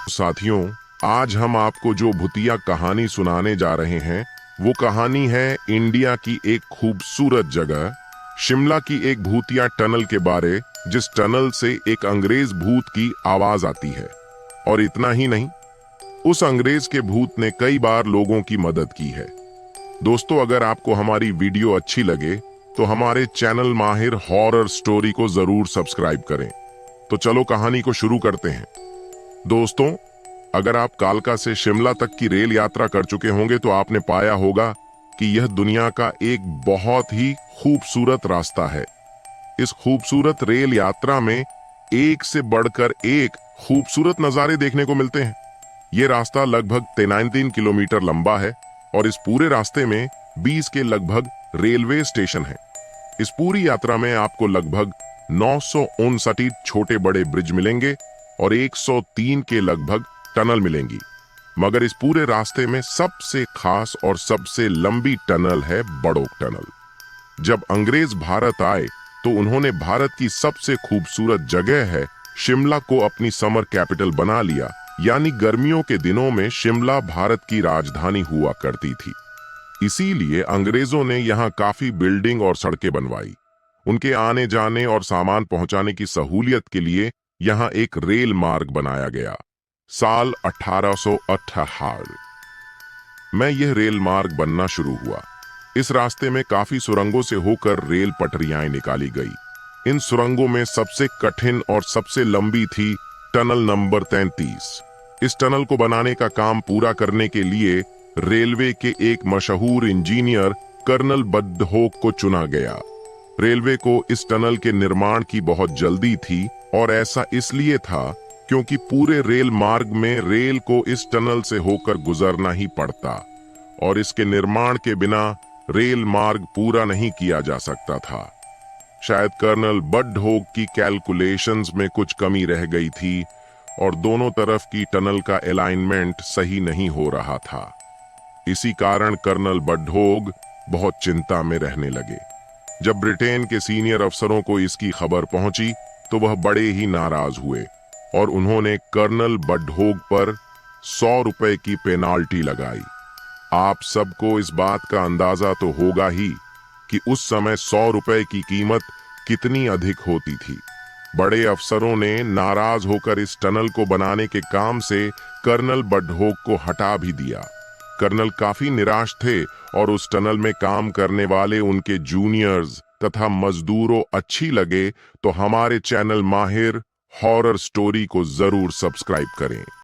साथियों, आज हम आपको जो भूतिया कहानी सुनाने जा रहे हैं वो कहानी है इंडिया की एक खूबसूरत जगह शिमला की एक भूतिया टनल के बारे, जिस टनल से एक अंग्रेज भूत की आवाज आती है। और इतना ही नहीं, उस अंग्रेज के भूत ने कई बार लोगों की मदद की है। दोस्तों, अगर आपको हमारी वीडियो अच्छी लगे तो हमारे चैनल माहिर हॉरर स्टोरी को जरूर सब्सक्राइब करें। तो चलो कहानी को शुरू करते हैं। दोस्तों, अगर आप कालका से शिमला तक की रेल यात्रा कर चुके होंगे तो आपने पाया होगा कि यह दुनिया का एक बहुत ही खूबसूरत रास्ता है। इस खूबसूरत रेल यात्रा में एक से बढ़कर एक खूबसूरत नजारे देखने को मिलते हैं। यह रास्ता लगभग 93 किलोमीटर लंबा है और इस पूरे रास्ते में 20 के लगभग रेलवे स्टेशन हैं। इस पूरी यात्रा में आपको लगभग 959 छोटे बड़े ब्रिज मिलेंगे और 103 के लगभग टनल मिलेंगी। मगर इस पूरे रास्ते में सबसे खास और सबसे लंबी टनल है बड़ौक टनल। जब अंग्रेज भारत आए तो उन्होंने भारत की सबसे खूबसूरत जगह है शिमला को अपनी समर कैपिटल बना लिया। यानी गर्मियों के दिनों में शिमला भारत की राजधानी हुआ करती थी। इसीलिए अंग्रेजों ने यहाँ काफी बिल्डिंग और सड़कें बनवाई। उनके आने जाने और सामान पहुंचाने की सहूलियत के लिए यहाँ एक रेल मार्ग बनाया गया। साल 1868 में यह रेल मार्ग बनना शुरू हुआ। इस रास्ते में काफी सुरंगों से होकर रेल पटरियां निकाली गई। इन सुरंगों में सबसे कठिन और सबसे लंबी थी टनल नंबर 33। इस टनल को बनाने का काम पूरा करने के लिए रेलवे के एक मशहूर इंजीनियर कर्नल बडहॉक को चुना गया। रेलवे को इस टनल के निर्माण की बहुत जल्दी थी और ऐसा इसलिए था क्योंकि पूरे रेल मार्ग में रेल को इस टनल से होकर गुजरना ही पड़ता और इसके निर्माण के बिना रेल मार्ग पूरा नहीं किया जा सकता था। शायद कर्नल बडहॉक की कैलकुलेशंस में कुछ कमी रह गई थी और दोनों तरफ की टनल का अलाइनमेंट सही नहीं हो रहा था। इसी कारण कर्नल बडहॉक बहुत चिंता में रहने लगे। जब ब्रिटेन के सीनियर अफसरों को इसकी खबर पहुंची तो वह बड़े ही नाराज हुए और उन्होंने कर्नल बडहॉक पर 100 रुपए की पेनाल्टी लगाई। आप सबको इस बात का अंदाजा तो होगा ही कि उस समय 100 रुपए की कीमत कितनी अधिक होती थी। बड़े अफसरों ने नाराज होकर इस टनल को बनाने के काम से कर्नल बडहॉक को हटा भी दिया। कर्नल काफी निराश थे और उस टनल में काम करने वाले उनके जूनियर्स तथा मजदूरों अच्छी लगे तो हमारे चैनल माहिर हॉरर स्टोरी को जरूर सब्सक्राइब करें।